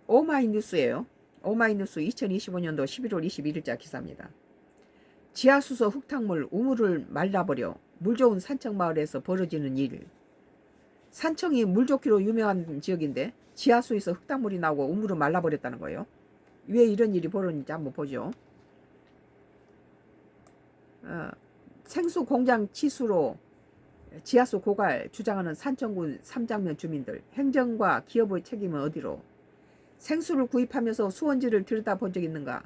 오마이뉴스예요. 오마이뉴스 2025년도 11월 21일자 기사입니다. 지하수소 흙탕물 우물을 말라버려 물 좋은 산청마을에서 벌어지는 일. 산청이 물 좋기로 유명한 지역인데 지하수에서 흙탕물이 나오고 우물을 말라버렸다는 거예요. 왜 이런 일이 벌어졌는지 한번 보죠. 생수 공장 치수로 지하수 고갈 주장하는 산청군 삼장면 주민들. 행정과 기업의 책임은 어디로? 생수를 구입하면서 수원지를 들여다본 적 있는가?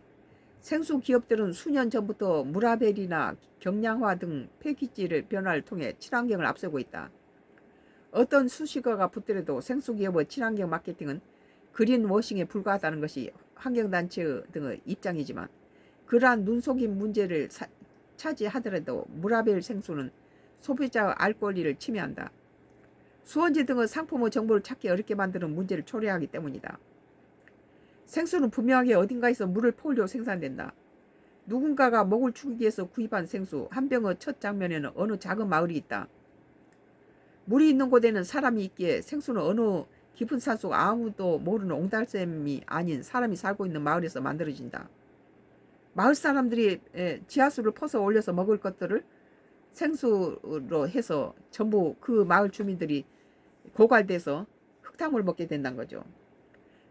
생수 기업들은 수년 전부터 무라벨이나 경량화 등 패키지를 변화를 통해 친환경을 앞세우고 있다. 어떤 수식어가 붙더라도 생수 기업의 친환경 마케팅은 그린워싱에 불과하다는 것이 환경단체 등의 입장이지만, 그러한 눈속임 문제를 차지하더라도 무라벨 생수는 소비자의 알 권리를 침해한다. 수원지 등의 상품의 정보를 찾기 어렵게 만드는 문제를 초래하기 때문이다. 생수는 분명하게 어딘가에서 물을 퍼올려 생산된다. 누군가가 목을 축이기 위해서 구입한 생수 한 병의 첫 장면에는 어느 작은 마을이 있다. 물이 있는 곳에는 사람이 있기에 생수는 어느 깊은 산속 아무도 모르는 옹달샘이 아닌 사람이 살고 있는 마을에서 만들어진다. 마을 사람들이 지하수를 퍼서 올려서 먹을 것들을 생수로 해서 전부 그 마을 주민들이 고갈돼서 흙탕물 먹게 된다는 거죠.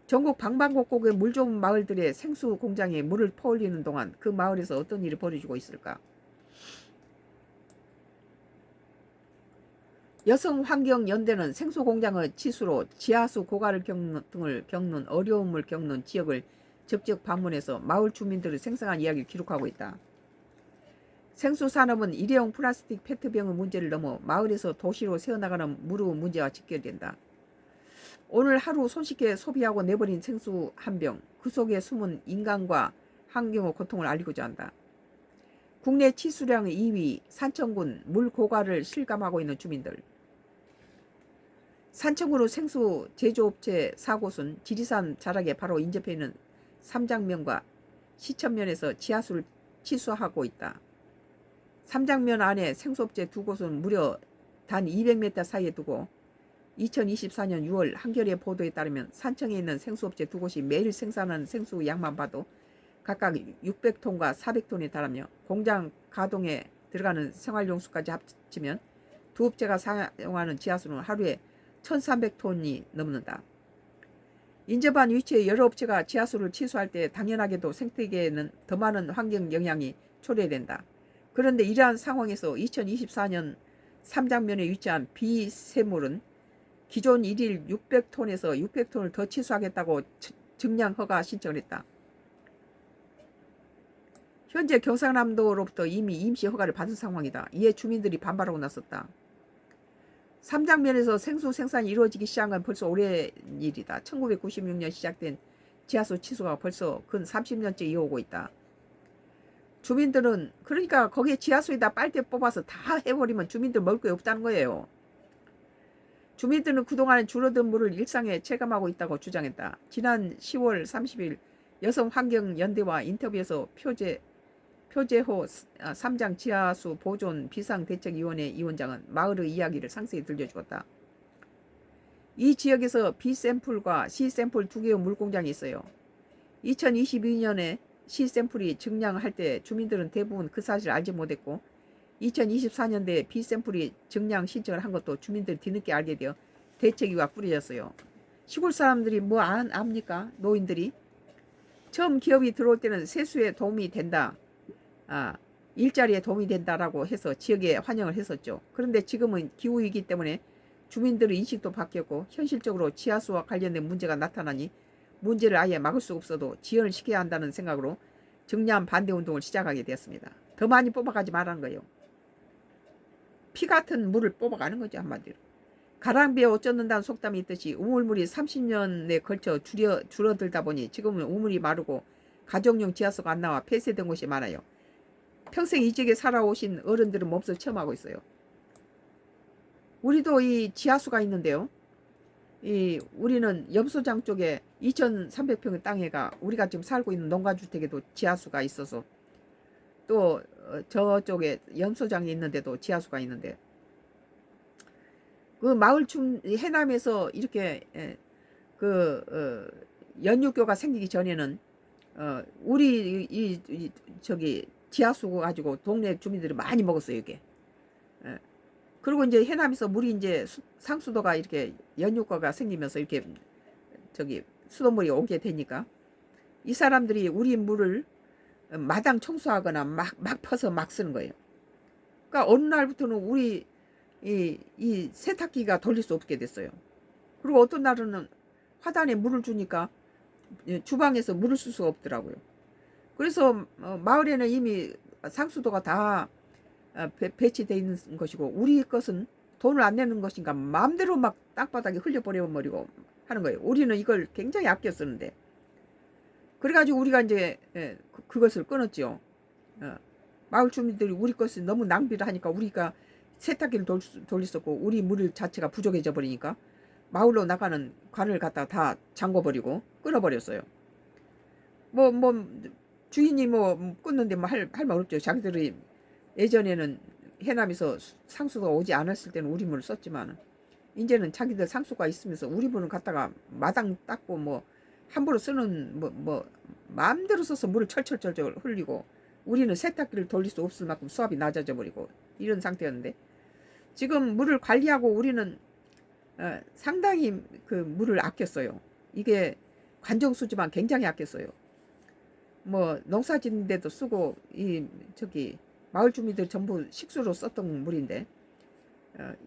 전국 방방곡곡의 물 좋은 마을들의 생수 공장에 물을 퍼올리는 동안 그 마을에서 어떤 일이 벌어지고 있을까? 여성환경연대는 생수 공장의 치수로 지하수 고갈을 겪는 어려움을 겪는 지역을 직접 방문해서 마을 주민들의 생생한 이야기를 기록하고 있다. 생수 산업은 일회용 플라스틱 페트병의 문제를 넘어 마을에서 도시로 새어나가는 무료 문제와 직결된다. 오늘 하루 손쉽게 소비하고 내버린 생수 한 병, 그 속에 숨은 인간과 환경의 고통을 알리고자 한다. 국내 치수량 2위 산청군 물 고갈을 실감하고 있는 주민들. 산청구로 생수 제조업체 4곳은 지리산 자락에 바로 인접해 있는 삼장면과 시천면에서 지하수를 치수하고 있다. 삼장면 안에 생수업체 2곳은 무려 단 200m 사이에 두고 2024년 6월 한겨레 보도에 따르면 산청에 있는 생수업체 2곳이 매일 생산하는 생수 양만 봐도 각각 600톤과 400톤에 달하며 공장 가동에 들어가는 생활용수까지 합치면 두 업체가 사용하는 지하수는 하루에 1300톤이 넘는다. 인접한 위치의 여러 업체가 지하수를 치수할 때 당연하게도 생태계에는 더 많은 환경 영향이 초래된다. 그런데 이러한 상황에서 2024년 삼장면에 위치한 비세물은 기존 1일 600톤에서 600톤을 더 치수하겠다고 증량 허가 신청을 했다. 현재 경상남도로부터 이미 임시 허가를 받은 상황이다. 이에 주민들이 반발하고 나섰다. 삼장면에서 생수 생산이 이루어지기 시작한 건 벌써 오래 일이다. 1996년 시작된 지하수 치수가 벌써 근 30년째 이어오고 있다. 주민들은 그러니까 거기에 지하수에다 빨대 뽑아서 다 해버리면 주민들 먹을 게 없다는 거예요. 주민들은 그동안 줄어든 물을 일상에 체감하고 있다고 주장했다. 지난 10월 30일 여성환경연대와 인터뷰에서 표재호 삼장 지하수 보존 비상대책위원회 위원장은 마을의 이야기를 상세히 들려주었다. 이 지역에서 B샘플과 C샘플 두 개의 물공장이 있어요. 2022년에 C샘플이 증량할 때 주민들은 대부분 그 사실을 알지 못했고 2024년도에 B샘플이 증량 신청을 한 것도 주민들이 뒤늦게 알게 되어 대책위가 꾸려졌어요. 시골 사람들이 뭐 압니까? 노인들이. 처음 기업이 들어올 때는 세수에 도움이 된다. 일자리에 도움이 된다라고 해서 지역에 환영을 했었죠. 그런데 지금은 기후위기 때문에 주민들의 인식도 바뀌었고 현실적으로 지하수와 관련된 문제가 나타나니 문제를 아예 막을 수 없어도 지연을 시켜야 한다는 생각으로 정량 반대 운동을 시작하게 되었습니다. 더 많이 뽑아가지 말라는 거예요. 피 같은 물을 뽑아가는 거죠, 한마디로. 가랑비에 옷 젖는다는 속담이 있듯이 우물물이 30년에 걸쳐 줄어들다 보니 지금은 우물이 마르고 가정용 지하수가 안 나와 폐쇄된 곳이 많아요. 평생 이 지역에 살아오신 어른들은 몹시 체험하고 있어요. 우리도 이 지하수가 있는데요. 우리는 염소장 쪽에 2300평의 땅에가 우리가 지금 살고 있는 농가주택에도 지하수가 있어서 또 저쪽에 염소장이 있는데도 지하수가 있는데 그 마을 해남에서 이렇게 연육교가 생기기 전에는 우리 저기 지하수 가지고 동네 주민들이 많이 먹었어요 이게. 예. 그리고 이제 해남에서 물이 이제 상수도가 이렇게 연육교가 생기면서 이렇게 저기 수돗물이 오게 되니까 이 사람들이 우리 물을 마당 청소하거나 막 퍼서 막 쓰는 거예요. 그러니까 어느 날부터는 우리 이 세탁기가 돌릴 수 없게 됐어요. 그리고 어떤 날은 화단에 물을 주니까 주방에서 물을 쓸 수가 없더라고요. 그래서 마을에는 이미 상수도가 다 배치되어 있는 것이고 우리 것은 돈을 안 내는 것인가 마음대로 막 땅바닥에 흘려버려버리고 하는 거예요. 우리는 이걸 굉장히 아껴 쓰는데 그래가지고 우리가 이제 그것을 끊었죠. 마을 주민들이 우리 것을 너무 낭비를 하니까 우리가 세탁기를 돌렸었고 우리 물 자체가 부족해져 버리니까 마을로 나가는 관을 갖다가 다 잠궈버리고 끊어버렸어요. 뭐 주인이 뭐 끊는데 뭐 할 말 없죠. 자기들이 예전에는 해남에서 상수가 오지 않았을 때는 우리 물을 썼지만 이제는 자기들 상수가 있으면서 우리 물은 갖다가 마당 닦고 뭐 함부로 쓰는 뭐 마음대로 써서 물을 철철철철 흘리고 우리는 세탁기를 돌릴 수 없을 만큼 수압이 낮아져 버리고 이런 상태였는데 지금 물을 관리하고 우리는 상당히 그 물을 아꼈어요. 이게 관정수지만 굉장히 아꼈어요. 뭐 농사 짓는 데도 쓰고 이 저기 마을 주민들 전부 식수로 썼던 물인데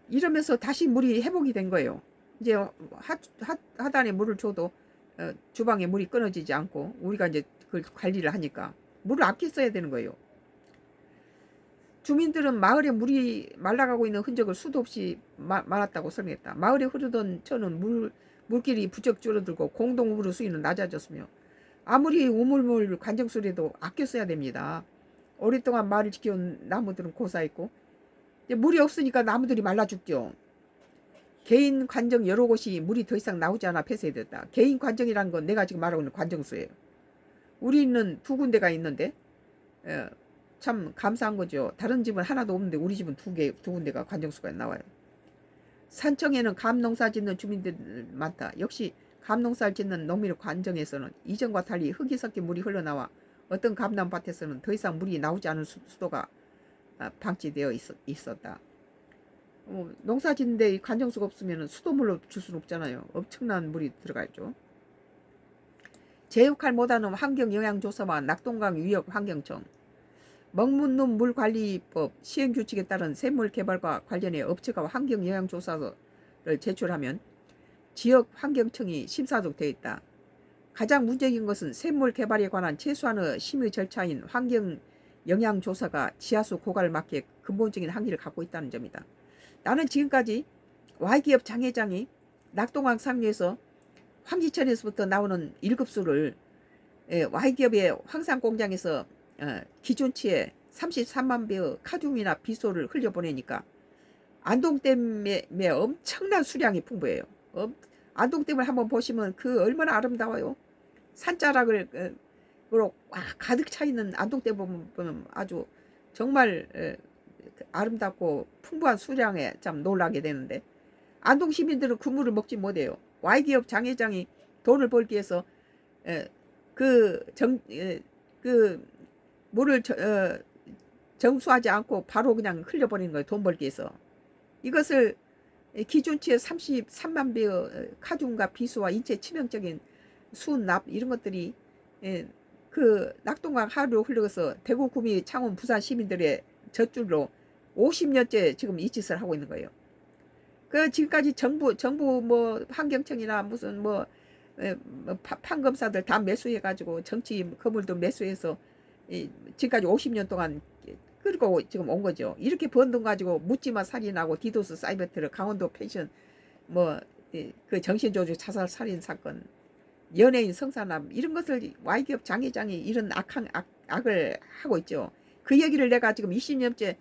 이러면서 다시 물이 회복이 된 거예요. 이제 하단에 물을 줘도 주방에 물이 끊어지지 않고 우리가 이제 그걸 관리를 하니까 물을 아껴 써야 되는 거예요. 주민들은 마을에 물이 말라가고 있는 흔적을 수도 없이 많았다고 설명했다. 마을에 흐르던 천은 물길이 부쩍 줄어들고 공동 우물 수위는 낮아졌으며 아무리 우물물 관정수리도 아껴 써야 됩니다. 오랫동안 마을을 지켜온 나무들은 고사했고 물이 없으니까 나무들이 말라 죽죠. 개인 관정 여러 곳이 물이 더 이상 나오지 않아 폐쇄됐다. 개인 관정이라는 건 내가 지금 말하고 있는 관정수예요. 우리는 2군데가 있는데 참 감사한 거죠. 다른 집은 하나도 없는데 우리 집은 두 군데가 관정수가 나와요. 산청에는 감농사 짓는 주민들 많다. 역시 감농사를 짓는 농민의 관정에서는 이전과 달리 흙이 섞인 물이 흘러나와 어떤 감남밭에서는 더 이상 물이 나오지 않은 수도가 방치되어 있었다. 농사 짓는데 관정수가 없으면 수돗물로 줄 수는 없잖아요. 엄청난 물이 들어가죠. 제 역할 못하는 환경영향조사와 낙동강 위협환경청 먹문룸 물관리법 시행규칙에 따른 샘물개발과 관련해 업체가 환경영향조사를 제출하면 지역환경청이 심사도 되어 있다. 가장 문제인 것은 샘물개발에 관한 최소한의 심의 절차인 환경영향조사가 지하수 고갈을 막기에 근본적인 한계를 갖고 있다는 점이다. 나는 지금까지 Y기업 장회장이 낙동강 상류에서 황지천에서부터 나오는 1급수를 Y기업의 황산공장에서 기준치에 33만 배의 카륨이나 비소를 흘려보내니까 안동댐에 엄청난 수량이 풍부해요. 안동댐을 한번 보시면 그 얼마나 아름다워요. 산자락을 가득 차 있는 안동댐 보면 아주 정말 아름답고 풍부한 수량에 참 놀라게 되는데 안동 시민들은 그 물을 먹지 못해요. Y기업 장회장이 돈을 벌기 위해서 그 물을 정수하지 않고 바로 그냥 흘려버리는 거예요. 돈 벌기 위해서. 이것을 기준치의 33만 배의 카륨과 비수와 인체 치명적인 수납 이런 것들이 그 낙동강 하류로 흘러서 대구, 구미, 창원, 부산 시민들의 젖줄로 50년째 지금 이 짓을 하고 있는 거예요. 그 지금까지 정부 뭐 환경청이나 무슨 판검사들 다 매수해가지고 정치 거물도 매수해서 지금까지 50년 동안 끌고 지금 온 거죠. 이렇게 번 돈 가지고 묻지마 살인하고 디도스 사이버테러 강원도 펜션 그 정신조주 자살 살인 사건 연예인 성산남 이런 것을 Y기업 장회장이 이런 악을 하고 있죠. 그 얘기를 내가 지금 20년째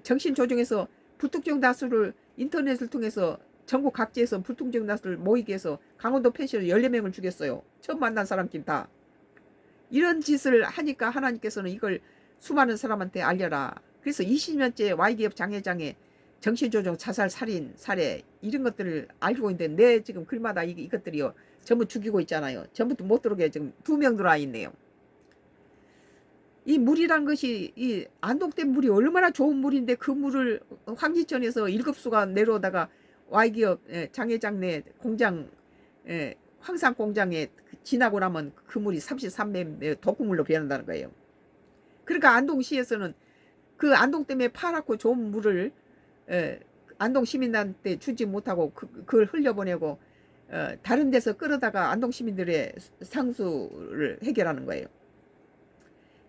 정신조정에서 불특정 다수를 인터넷을 통해서 전국 각지에서 불특정 다수를 모이게 해서 강원도 펜션 14명을 죽였어요. 처음 만난 사람끼리 다. 이런 짓을 하니까 하나님께서는 이걸 수많은 사람한테 알려라. 그래서 20년째 Y기업 장회장에 정신조종, 자살, 살인, 살해 이런 것들을 알고 있는데 내 지금 글마다 이것들이요 전부 죽이고 있잖아요. 전부 못 들어오게 지금 2명 들어와 있네요. 이 물이란 것이 이 안동댐 물이 얼마나 좋은 물인데 그 물을 황지천에서 일급수가 내려오다가 Y기업 장해장내 공장 황산 공장에 지나고 나면 그 물이 33배 독극물로 변한다는 거예요. 그러니까 안동시에서는 그 안동댐에 파랗고 좋은 물을 안동 시민한테 주지 못하고 그걸 흘려보내고 다른 데서 끌어다가 안동 시민들의 상수를 해결하는 거예요.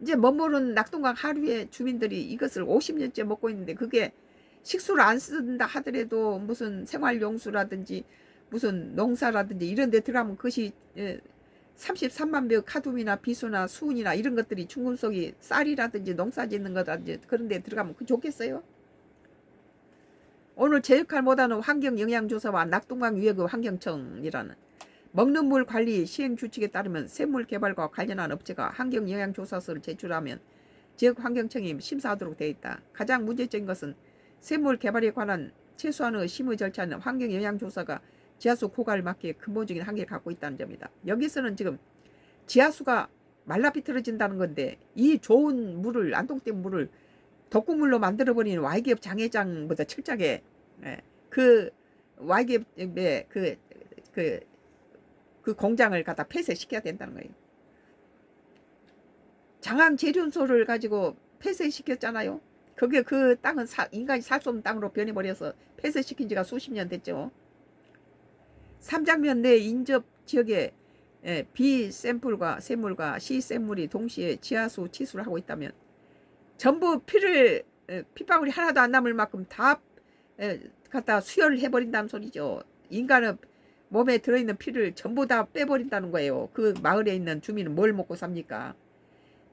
이제 멋모르는 낙동강 하류의 주민들이 이것을 50년째 먹고 있는데 그게 식수를 안 쓴다 하더라도 무슨 생활용수라든지 무슨 농사라든지 이런 데 들어가면 그것이 33만 배 카둠이나 비수나 수은이나 이런 것들이 중금속이 쌀이라든지 농사 짓는 거라든지 그런 데 들어가면 그 좋겠어요? 오늘 제 역할 못하는 환경영향조사와 낙동강 위해그 환경청이라는 먹는 물 관리 시행 규칙에 따르면 샘물 개발과 관련한 업체가 환경영향조사서를 제출하면 지역 환경청이 심사하도록 되어 있다. 가장 문제적인 것은 샘물 개발에 관한 최소한의 심의 절차는 환경영향조사가 지하수 고갈을 막기에 근본적인 한계를 갖고 있다는 점이다. 여기서는 지금 지하수가 말라 비틀어진다는 건데 이 좋은 물을 안동댐 물을 독극물로 만들어버리는 Y기업 장회장보다 철저하게 그 Y기업의 그 공장을 갖다 폐쇄시켜야 된다는 거예요. 장항 재련소를 가지고 폐쇄시켰잖아요. 그게 그 땅은 인간이 살 수 없는 땅으로 변해버려서 폐쇄시킨 지가 수십 년 됐죠. 삼장면 내 인접 지역에 B 샘물과 C 샘물이 동시에 지하수 치수를 하고 있다면 전부 피방울이 하나도 안 남을 만큼 다 갖다 수혈을 해버린다는 소리죠. 인간의 몸에 들어있는 피를 전부 다 빼버린다는 거예요. 그 마을에 있는 주민은 뭘 먹고 삽니까?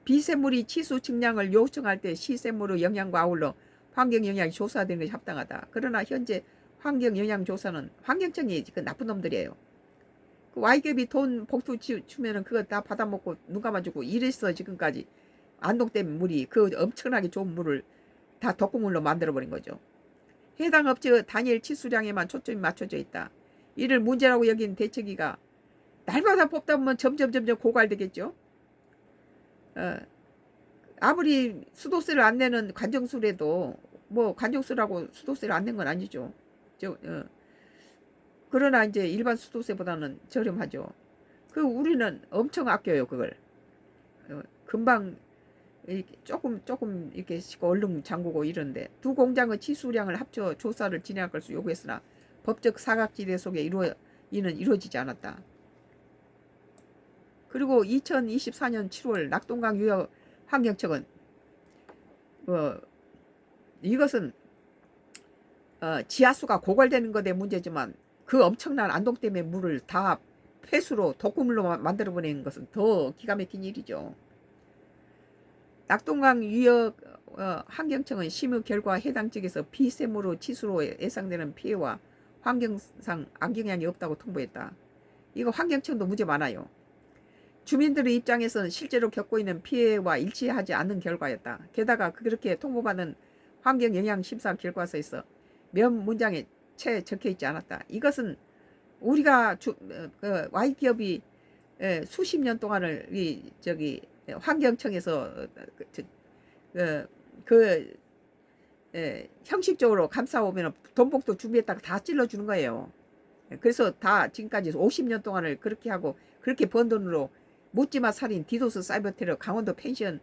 비샘물이 치수 측량을 요청할 때 시샘물의 영향과 아울러 환경영향이 조사되는 것이 합당하다. 그러나 현재 환경영향조사는 환경청이 그 나쁜 놈들이에요. 그 Y기업이 돈 복도 주면은 그거 다 받아먹고 눈 감아주고 이랬어. 지금까지 안동댐 물이 그 엄청나게 좋은 물을 다 독극물로 만들어버린 거죠. 해당 업체의 단일 치수량에만 초점이 맞춰져 있다. 이를 문제라고 여긴 대책위가 날마다 뽑다 보면 점점 고갈되겠죠. 아무리 수도세를 안 내는 관정수라도 뭐 관정수라고 수도세를 안 낸 건 아니죠. 그러나 이제 일반 수도세보다는 저렴하죠. 그 우리는 엄청 아껴요. 그걸 금방 조금 이렇게 얼른 잠그고 이런데 두 공장의 치수량을 합쳐 조사를 진행할 것을 요구했으나 법적 사각지대 속에 이는 이루어지지 않았다. 그리고 2024년 7월 낙동강 유역 환경청은 이것은 지하수가 고갈되는 것에 문제지만 그 엄청난 안동댐의 물을 다 폐수로 독극물로 만들어버리는 것은 더 기가 막힌 일이죠. 낙동강 유역 환경청은 심의 결과 해당 지역에서 비샘으로 치수로 예상되는 피해와 환경상 악영향이 없다고 통보했다. 이거 환경청도 문제 많아요. 주민들의 입장에서는 실제로 겪고 있는 피해와 일치하지 않는 결과였다. 게다가 그렇게 통보받은 환경영향심사 결과서에서 몇 문장에 채 적혀있지 않았다. 이것은 우리가 Y기업이 수십 년 동안을 환경청에서 형식적으로 감싸오면 돈복도 준비했다가 다 찔러주는 거예요. 그래서 다 지금까지 50년 동안을 그렇게 하고 그렇게 번 돈으로 묻지마 살인, 디도스 사이버 테러, 강원도 펜션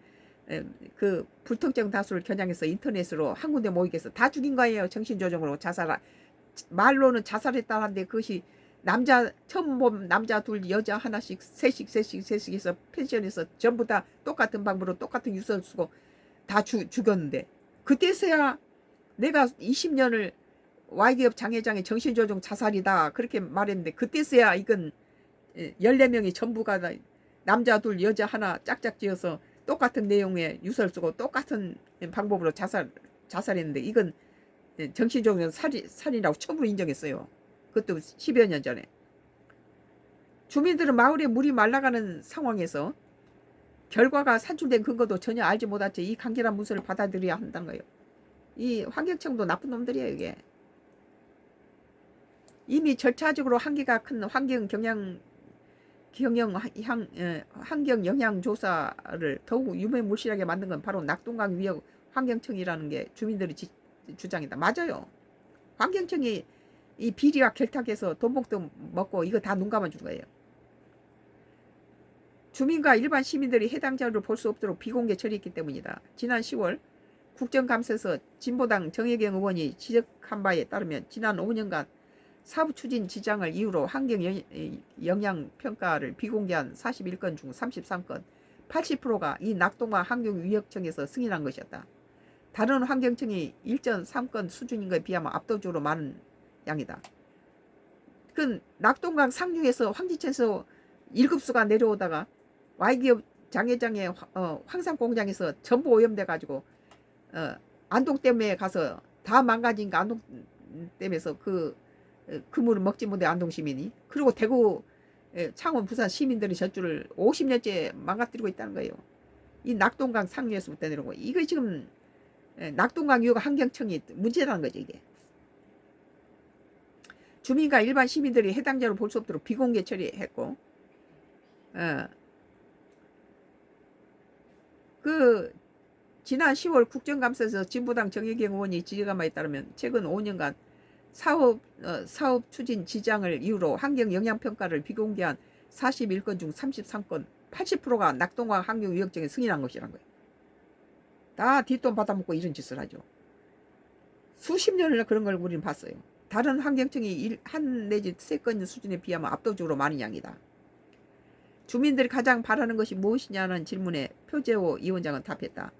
그 불특정 다수를 겨냥해서 인터넷으로 한 군데 모이게 해서 다 죽인 거예요. 정신조정으로 말로는 자살했다는데 그것이 처음 본 남자 둘 여자 하나씩 셋씩 해서 펜션에서 전부 다 똑같은 방법으로 똑같은 유서를 쓰고 다 죽였는데 그때서야 내가 20년을 Y기업 장회장의 정신조정 자살이다 그렇게 말했는데 그때서야 이건 14명이 전부가 남자 둘 여자 하나 짝짝 지어서 똑같은 내용의 유서를 쓰고 똑같은 방법으로 자살했는데 이건 정신조정 살인이라고 처음으로 인정했어요. 그것도 10여 년 전에. 주민들은 마을에 물이 말라가는 상황에서 결과가 산출된 근거도 전혀 알지 못한 채 이 간결한 문서를 받아들여야 한다는 거예요. 이 환경청도 나쁜 놈들이에요. 이게 이미 절차적으로 한계가 큰 환경 영향 조사를 더욱 유명무실하게 만든 건 바로 낙동강 위협 환경청이라는 게 주민들의 주장이다. 맞아요. 환경청이 이 비리와 결탁해서 돈복도 먹고 이거 다 눈 감아준 거예요. 주민과 일반 시민들이 해당 자료를 볼 수 없도록 비공개 처리했기 때문이다. 지난 10월 국정감사에서 진보당 정혜경 의원이 지적한 바에 따르면 지난 5년간 사업 추진 지장을 이유로 환경 영향 평가를 비공개한 41건 중 33건, 80%가 이 낙동강 환경위협청에서 승인한 것이었다. 다른 환경청이 1.3건 수준인 것에 비하면 압도적으로 많은 양이다. 그 낙동강 상류에서 황지천에서 1급수가 내려오다가 Y기업 장회장의 황산 공장에서 전부 오염돼 가지고 안동댐에 가서 다 망가진 그 안동댐에서 그 물을 먹지 못해 안동 시민이. 그리고 대구 창원 부산 시민들이 젖줄을 50년째 망가뜨리고 있다는 거예요. 이 낙동강 상류에서부터 내려오고 이거 지금 낙동강 위협 환경청이 문제라는 거죠. 이게 주민과 일반 시민들이 해당 자료를 볼 수 없도록 비공개 처리했고 그 지난 10월 국정감사에서 진보당 정혜경 의원이 지적한 바에 따르면 최근 5년간 사업 추진 지장을 이유로 환경 영향 평가를 비공개한 41건 중 33건, 80%가 낙동강 환경위협청에 승인한 것이란 거예요. 다 뒷돈 받아먹고 이런 짓을 하죠. 수십 년을 그런 걸 우리는 봤어요. 다른 환경청이 한 내지 세 건 수준에 비하면 압도적으로 많은 양이다. 주민들이 가장 바라는 것이 무엇이냐는 질문에 표재호 위원장은 답했다.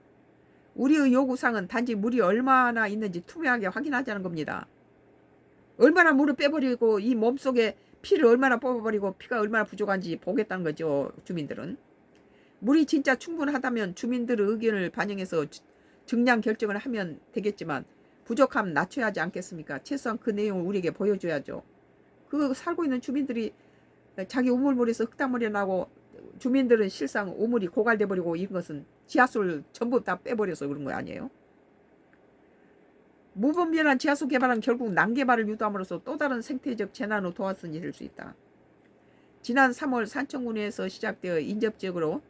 우리의 요구사항은 단지 물이 얼마나 있는지 투명하게 확인하자는 겁니다. 얼마나 물을 빼버리고 이 몸속에 피를 얼마나 뽑아버리고 피가 얼마나 부족한지 보겠다는 거죠. 주민들은. 물이 진짜 충분하다면 주민들의 의견을 반영해서 증량 결정을 하면 되겠지만 부족함 낮춰야 하지 않겠습니까? 최소한 그 내용을 우리에게 보여줘야죠. 그 살고 있는 주민들이 자기 우물물에서 흙탕물이 나고 주민들은 실상 우물이 고갈돼 버리고 이런 것은 지하수를 전부 다 빼버려서 그런 거 아니에요? 무분별한 지하수 개발은 결국 난개발을 유도함으로써 또 다른 생태적 재난으로 도화선이 될 수 있다. 지난 3월 산청군에서 시작되어 인접지역으로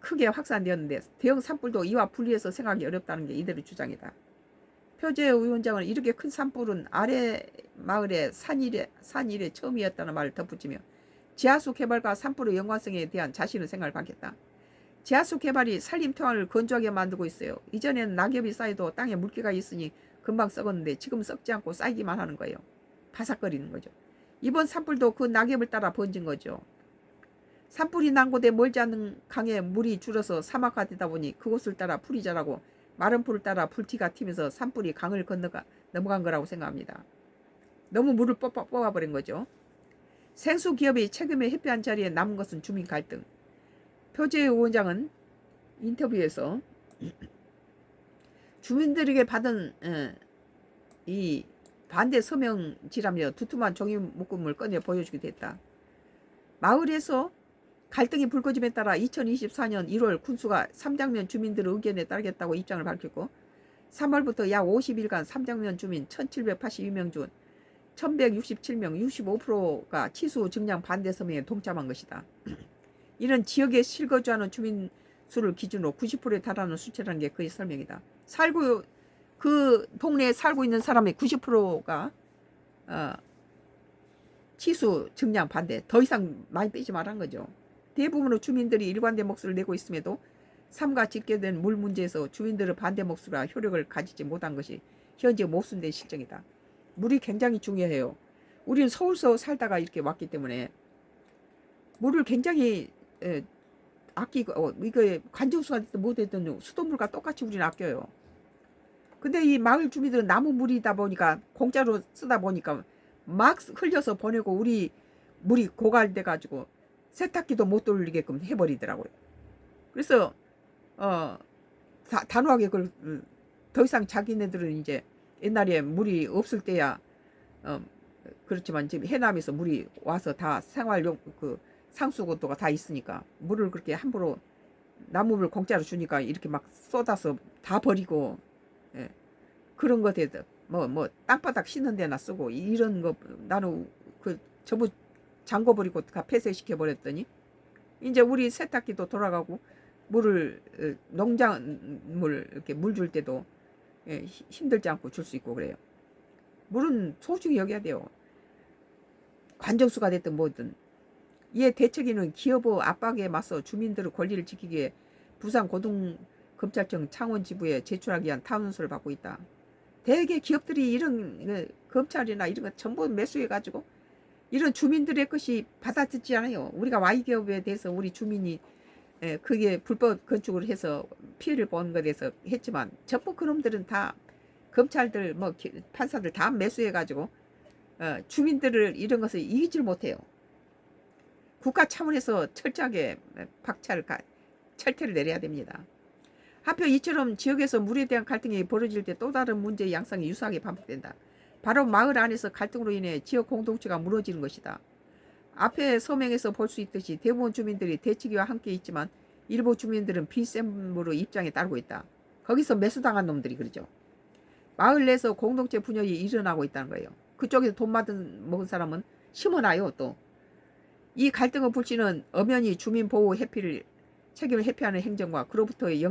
크게 확산되었는데 대형 산불도 이와 분리해서 생각하기 어렵다는 게 이들의 주장이다. 표재호 위원장은 이렇게 큰 산불은 아래 마을의 산일에 처음이었다는 말을 덧붙이며 지하수 개발과 산불의 연관성에 대한 자신의 생각을 밝혔다. 지하수 개발이 산림토양을 건조하게 만들고 있어요. 이전에는 낙엽이 쌓여도 땅에 물기가 있으니 금방 썩었는데 지금 썩지 않고 쌓이기만 하는 거예요. 바삭거리는 거죠. 이번 산불도 그 낙엽을 따라 번진 거죠. 산불이 난 곳에 멀지 않는 강에 물이 줄어서 사막화되다 보니 그곳을 따라 풀이 자라고 마른 풀을 따라 불티가 튀면서 산불이 강을 넘어간 거라고 생각합니다. 너무 물을 뽑아버린 거죠. 생수 기업이 책임을 회피한 자리에 남은 것은 주민 갈등. 표재호 위원장은 인터뷰에서 주민들에게 받은 이 반대 서명지라며 두툼한 종이 묶음을 꺼내 보여주기도 했다. 마을에서 갈등이 불거짐에 따라 2024년 1월 군수가 삼장면 주민들의 의견에 따르겠다고 입장을 밝혔고 3월부터 약 50일간 삼장면 주민 1782명 중 1167명 65%가 치수 증량 반대 서명에 동참한 것이다. 이는 지역에 실거주하는 주민 수를 기준으로 90%에 달하는 수치라는 게 그의 설명이다. 그 동네에 살고 있는 사람의 90%가 치수 증량 반대, 더 이상 많이 빼지 말란 거죠. 대부분의 주민들이 일관된 목소리를 내고 있음에도 삼가 집계된 물 문제에서 주민들의 반대 목소리가 효력을 가지지 못한 것이 현재 모순된 실정이다. 물이 굉장히 중요해요. 우리는 서울서 살다가 이렇게 왔기 때문에 물을 굉장히 아끼고 이거 관정수가 됐든 뭐됐든 수돗물과 똑같이 우리는 아껴요. 근데 이 마을 주민들은 나무 물이다 보니까 공짜로 쓰다 보니까 막 흘려서 보내고 우리 물이 고갈돼 가지고 세탁기도 못 돌리게끔 해버리더라고요. 그래서 단호하게 그걸 더 이상 자기네들은 이제 옛날에 물이 없을 때야 그렇지만 지금 해남에서 물이 와서 다 생활용 그 상수도가 다 있으니까 물을 그렇게 함부로 나무를 공짜로 주니까 이렇게 막 쏟아서 다 버리고, 예. 그런 거 대도 뭐 땅바닥 씻는 데나 쓰고 이런 거 나는 그 전부 잠궈버리고 다 폐쇄시켜 버렸더니 이제 우리 세탁기도 돌아가고 물을 농작물 이렇게 물 줄 때도 힘들지 않고 줄 수 있고 그래요. 물은 소중히 여겨야 돼요. 관정수가 됐든 뭐든. 이에 대책위는 기업의 압박에 맞서 주민들의 권리를 지키기 위해 부산고등검찰청 창원지부에 제출하기 위한 타운서를 받고 있다. 대개 기업들이 이런 검찰이나 이런 거 전부 매수해가지고 이런 주민들의 것이 받아듣지 않아요. 우리가 Y기업에 대해서 우리 주민이 그게 불법 건축을 해서 피해를 본 것에 대해서 했지만 전부 그놈들은 다 검찰들 뭐 판사들 다 매수해가지고 주민들을 이런 것을 이기질 못해요. 국가 차원에서 철저하게 철퇴를 내려야 됩니다. 한편 이처럼 지역에서 물에 대한 갈등이 벌어질 때 또 다른 문제의 양상이 유사하게 반복된다. 바로 마을 안에서 갈등으로 인해 지역 공동체가 무너지는 것이다. 앞에 서명에서 볼 수 있듯이 대부분 주민들이 대치기와 함께 있지만 일부 주민들은 비센으로 입장에 따르고 있다. 거기서 매수당한 놈들이 그러죠. 마을 내에서 공동체 분열이 일어나고 있다는 거예요. 그쪽에서 돈 먹은 사람은 심어놔요. 또 이 갈등의 불씨는 엄연히 주민 보호 책임을 회피하는 행정과 그로부터의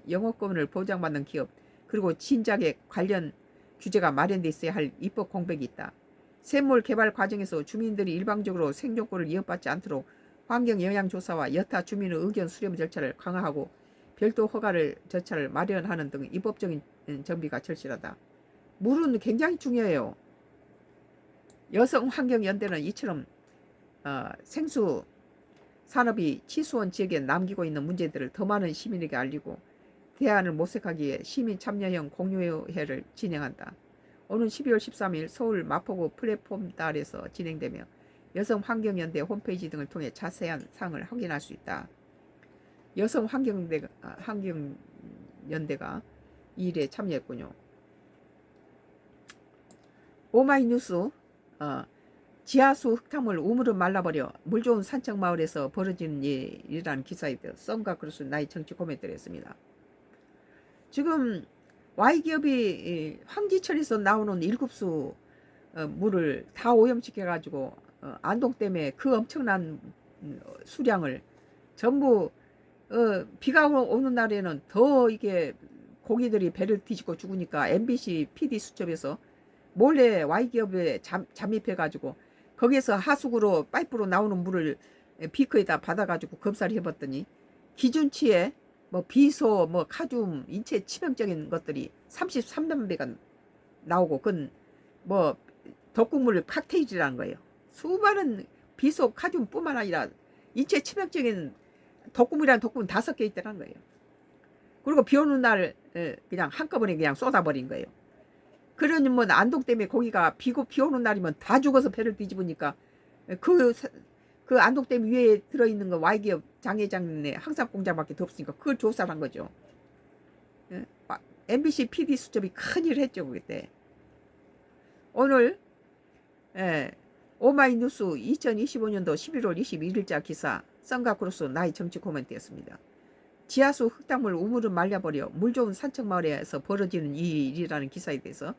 영업권을 보장받는 기업 그리고 진작에 관련 규제가 마련돼 있어야 할 입법 공백이 있다. 샘물 개발 과정에서 주민들이 일방적으로 생존권을 이어받지 않도록 환경영향조사와 여타 주민의 의견 수렴 절차를 강화하고 별도 허가를 절차를 마련하는 등 입법적인 정비가 절실하다. 물은 굉장히 중요해요. 여성환경연대는 이처럼 생수 산업이 치수원 지역에 남기고 있는 문제들을 더 많은 시민에게 알리고 대안을 모색하기 위해 시민 참여형 공유회를 진행한다. 오는 12월 13일 서울 마포구 플랫폼달에서 진행되며 여성환경연대 홈페이지 등을 통해 자세한 사항을 확인할 수 있다. 환경연대가 이 일에 참여했군요. 오마이뉴스 지하수 흙탕물 우물을 말라버려 물 좋은 산책마을에서 벌어지는 일이라는 기사이드 썸과 크루스 나의 정치 코멘트를 했습니다. 지금 Y기업이 황지철에서 나오는 1급수 물을 다 오염시켜가지고 안동댐에 그 엄청난 수량을 전부 비가 오는 날에는 더 이게 고기들이 배를 뒤집고 죽으니까 MBC PD 수첩에서 몰래 Y기업에 잠입해가지고 거기에서 하수구로 파이프로 나오는 물을 비커에다 받아가지고 검사를 해봤더니 기준치에 뭐 비소, 뭐 카듐, 인체 치명적인 것들이 33만 배가 나오고 그건 뭐 독극물 칵테일이라는 거예요. 수많은 비소, 카듐뿐만 아니라 인체 치명적인 독극물이라는 독극물 5개 있다는 거예요. 그리고 비 오는 날 그냥 한꺼번에 그냥 쏟아버린 거예요. 그러니 뭐 안동 때문에 거기가 비 오는 날이면 다 죽어서 배를 뒤집으니까 그 안동댐 위에 들어있는 거 Y기업 장회장네 항상공장밖에 더 없으니까 그걸 조사를 한 거죠. MBC PD 수첩이 큰일을 했죠 그때. 오늘 오마이뉴스 2025년도 11월 21일자 기사 썬가크로스 나의 정치 코멘트였습니다. 지하수 흙탕물 우물을 말려버려 물 좋은 산책마을에서 벌어지는 이 일이라는 기사에 대해서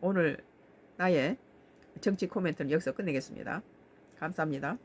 오늘 나의 정치 코멘트는 여기서 끝내겠습니다. 감사합니다.